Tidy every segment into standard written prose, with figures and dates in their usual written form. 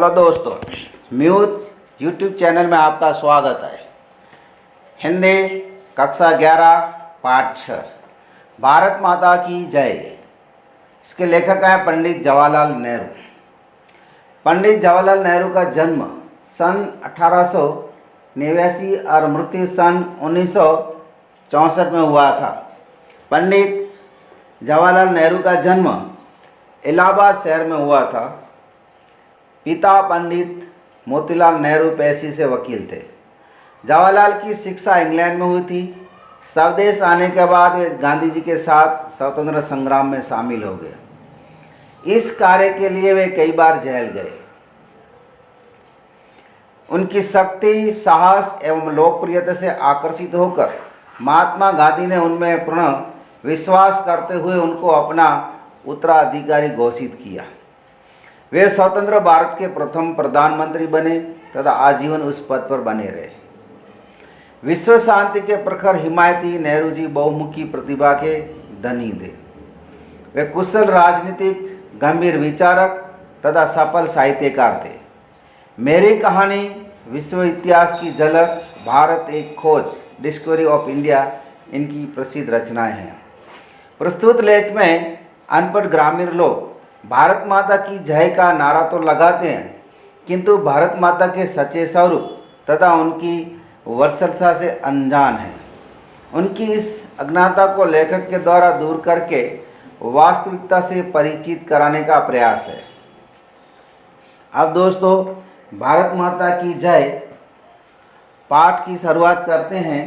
Hello दोस्तों, muse YouTube channel में आपका स्वागत है। हिंदी कक्षा 11 पाठ 6 भारत माता की जय। इसके लेखक हैं पंडित जवाहरलाल नेहरू। पंडित जवाहरलाल नेहरू का जन्म सन 1889 और मृत्यु सन 1964 में हुआ था। पंडित जवाहरलाल नेहरू का जन्म इलाहाबाद शहर में हुआ था। पिता पंडित मोतीलाल नेहरू पेशे से वकील थे। जवाहरलाल की शिक्षा इंग्लैंड में हुई थी। स्वदेश आने के बाद वे गांधी जी के साथ स्वतंत्रता संग्राम में शामिल हो गए। इस कार्य के लिए वे कई बार जेल गए। उनकी शक्ति, साहस एवं लोकप्रियता से आकर्षित होकर महात्मा गांधी ने उनमें पूर्ण विश्वास करते हुए उनको अपना उत्तराधिकारी घोषित किया। वे स्वतंत्र भारत के प्रथम प्रधानमंत्री बने तथा आजीवन उस पद पर बने रहे। विश्व शांति के प्रखर हिमायती नेहरू जी बहुमुखी प्रतिभा के धनी थे। वे कुशल राजनीतिक, गंभीर विचारक तथा सफल साहित्यकार थे। मेरी कहानी, विश्व इतिहास की झलक, भारत एक खोज, डिस्कवरी ऑफ इंडिया इनकी प्रसिद्ध रचनाएं हैं। प्रस्तुत लेख में अनपढ़ ग्रामीण लोग भारत माता की जय का नारा तो लगाते हैं, किंतु भारत माता के सच्चे स्वरूप तथा उनकी वत्सलता से अनजान हैं। उनकी इस अज्ञानता को लेखक के द्वारा दूर करके वास्तविकता से परिचित कराने का प्रयास है। अब दोस्तों, भारत माता की जय पाठ की शुरुआत करते हैं।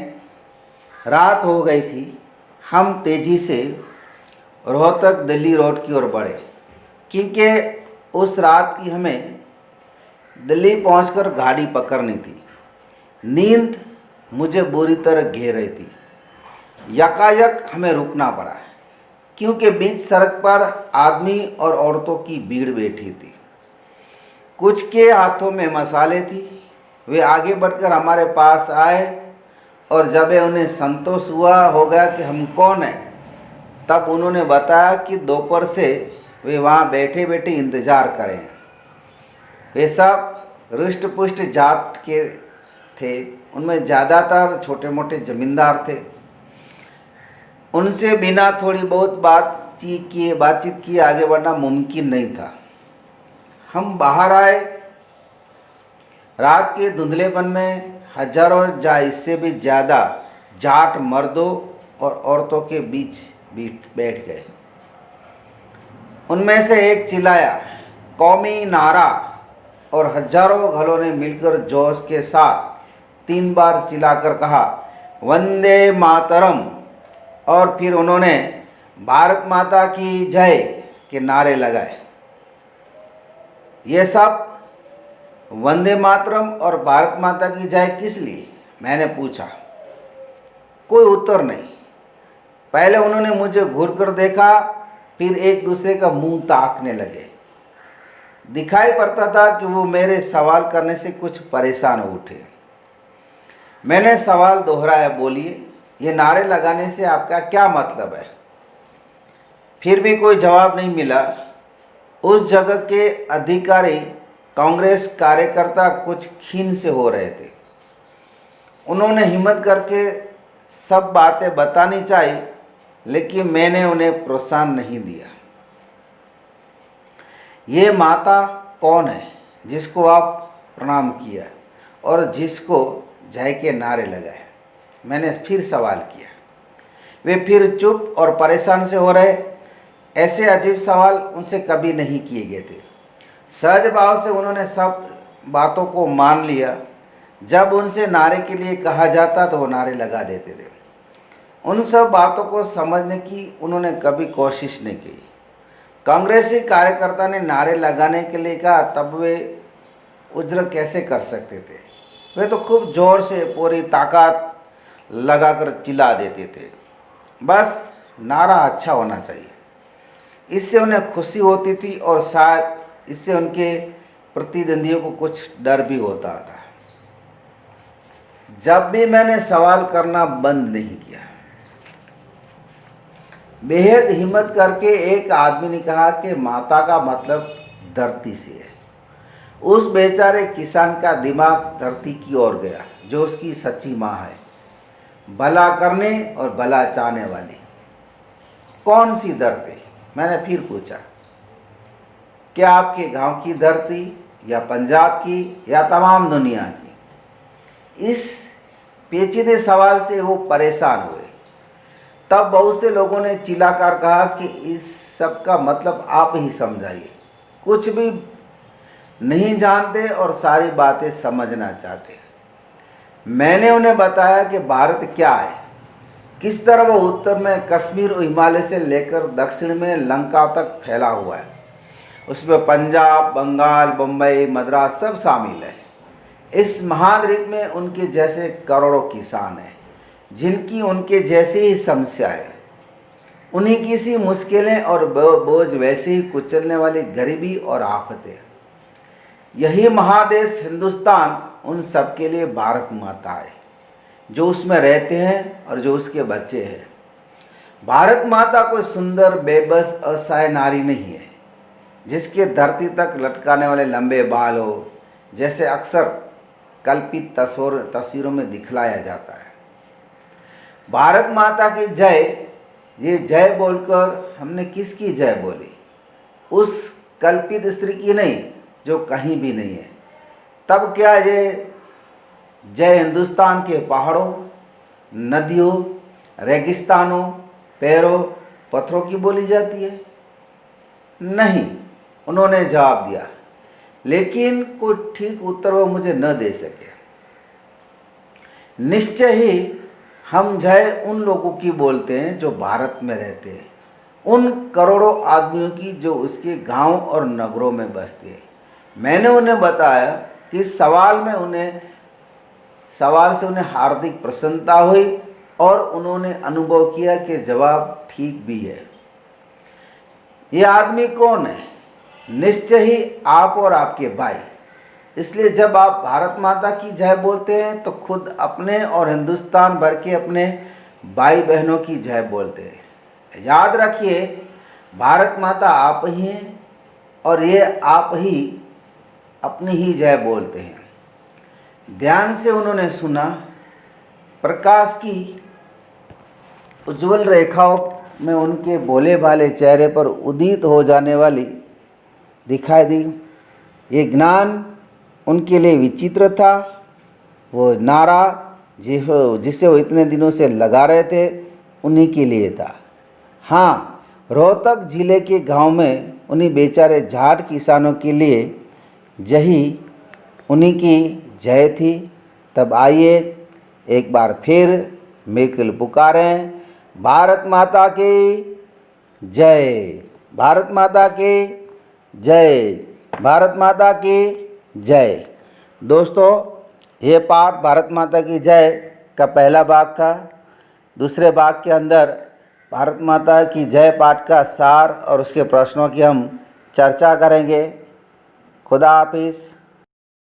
रात हो गई थी। हम तेजी से रोहतक दिल्ली रोड की ओर बढ़े, क्योंकि उस रात की हमें दिल्ली पहुंचकर गाड़ी पकड़नी थी। नींद मुझे बुरी तरह घेर रही थी। यकायक हमें रुकना पड़ा, क्योंकि बीच सड़क पर आदमी और औरतों की भीड़ बैठी थी। कुछ के हाथों में मसाले थी। वे आगे बढ़कर हमारे पास आए और जब उन्हें संतोष हुआ हो गया कि हम कौन हैं, तब उन्होंने बताया कि दोपहर से वे वहाँ बैठे बैठे इंतज़ार करें। वे सब रुष्ट पुष्ट जात के थे। उनमें ज़्यादातर छोटे मोटे जमींदार थे। उनसे बिना थोड़ी बहुत बातचीत किए आगे बढ़ना मुमकिन नहीं था। हम बाहर आए। रात के धुंधलेपन में हजारों या इससे भी ज़्यादा जाट मर्दों और औरतों के बीच बैठ गए। उनमें से एक चिल्लाया, कौमी नारा, और हजारों घरों ने मिलकर जोश के साथ 3 बार चिल्लाकर कहा, वंदे मातरम। और फिर उन्होंने भारत माता की जय के नारे लगाए। ये सब वंदे मातरम और भारत माता की जय किस लिए, मैंने पूछा। कोई उत्तर नहीं। पहले उन्होंने मुझे घूर कर देखा, फिर एक दूसरे का मुंह ताकने लगे। दिखाई पड़ता था कि वो मेरे सवाल करने से कुछ परेशान हो उठे। मैंने सवाल दोहराया, बोलिए, ये नारे लगाने से आपका क्या मतलब है? फिर भी कोई जवाब नहीं मिला। उस जगह के अधिकारी कांग्रेस कार्यकर्ता कुछ खीन से हो रहे थे। उन्होंने हिम्मत करके सब बातें बतानी चाहिए, लेकिन मैंने उन्हें प्रोत्साहन नहीं दिया। ये माता कौन है जिसको आप प्रणाम किया और जिसको जय के नारे लगाए? मैंने फिर सवाल किया। वे फिर चुप और परेशान से हो रहे। ऐसे अजीब सवाल उनसे कभी नहीं किए गए थे। सहज भाव से उन्होंने सब बातों को मान लिया। जब उनसे नारे के लिए कहा जाता तो वो नारे लगा देते थे। उन सब बातों को समझने की उन्होंने कभी कोशिश नहीं की। कांग्रेसी कार्यकर्ता ने नारे लगाने के लिए कहा, तब वे उज्र कैसे कर सकते थे? वे तो खूब जोर से पूरी ताकत लगाकर चिल्ला देते थे। बस नारा अच्छा होना चाहिए। इससे उन्हें खुशी होती थी और शायद इससे उनके प्रतिद्वंदियों को कुछ डर भी होता था। जब भी मैंने सवाल करना बंद नहीं किया। बेहद हिम्मत करके एक आदमी ने कहा कि माता का मतलब धरती से है। उस बेचारे किसान का दिमाग धरती की ओर गया, जो उसकी सच्ची माँ है, भला करने और भला चाहने वाली। कौन सी धरती? मैंने फिर पूछा, क्या आपके गांव की धरती, या पंजाब की, या तमाम दुनिया की? इस पेचीदे सवाल से वो परेशान हुए। तब बहुत से लोगों ने चिल्लाकर कहा कि इस सब का मतलब आप ही समझाइए, कुछ भी नहीं जानते और सारी बातें समझना चाहते। मैंने उन्हें बताया कि भारत क्या है, किस तरह वो उत्तर में कश्मीर और हिमालय से लेकर दक्षिण में लंका तक फैला हुआ है। उसमें पंजाब, बंगाल, बम्बई, मद्रास सब शामिल है। इस महाद्वीप में उनके जैसे करोड़ों किसान हैं, जिनकी उनके जैसी ही समस्या है। उन्हीं की सी मुश्किलें और बोझ वैसे ही कुचलने वाली गरीबी और आफतें। यही महादेश हिंदुस्तान उन सब के लिए भारत माता है, जो उसमें रहते हैं और जो उसके बच्चे हैं। भारत माता कोई सुंदर, बेबस, असहाय नारी नहीं है, जिसके धरती तक लटकाने वाले लंबे बाल हो, जैसे अक्सर कल्पित तस्वीरों में दिखलाया जाता है। भारत माता की जय, ये जय बोलकर हमने किसकी जय बोली? उस कल्पित स्त्री की नहीं, जो कहीं भी नहीं है। तब क्या ये जय हिंदुस्तान के पहाड़ों, नदियों, रेगिस्तानों, पैरों, पत्थरों की बोली जाती है? नहीं, उन्होंने जवाब दिया, लेकिन कोई ठीक उत्तर वो मुझे न दे सके। निश्चय ही हम जय उन लोगों की बोलते हैं जो भारत में रहते हैं, उन करोड़ों आदमियों की जो उसके गांव और नगरों में बसते हैं। मैंने उन्हें बताया कि इस सवाल से उन्हें हार्दिक प्रसन्नता हुई और उन्होंने अनुभव किया कि जवाब ठीक भी है। ये आदमी कौन है? निश्चय ही आप और आपके भाई। इसलिए जब आप भारत माता की जय बोलते हैं तो खुद अपने और हिंदुस्तान भर के अपने भाई बहनों की जय बोलते हैं। याद रखिए, भारत माता आप ही हैं और ये आप ही अपनी ही जय बोलते हैं। ध्यान से उन्होंने सुना। प्रकाश की उज्जवल रेखाओं में उनके भोले भाले चेहरे पर उदित हो जाने वाली दिखाई दी। ये ज्ञान उनके लिए विचित्र था। वो नारा जिसे वो इतने दिनों से लगा रहे थे, उन्हीं के लिए था। हाँ, रोहतक जिले के गांव में उन्हीं बेचारे जाट किसानों के लिए यही उन्हीं की जय थी। तब आइए एक बार फिर मिलकर पुकारें, भारत माता की जय, भारत माता की जय, भारत माता की जय। दोस्तों, ये पाठ भारत माता की जय का पहला भाग था। दूसरे भाग के अंदर भारत माता की जय पाठ का सार और उसके प्रश्नों की हम चर्चा करेंगे। खुदा हाफिज़।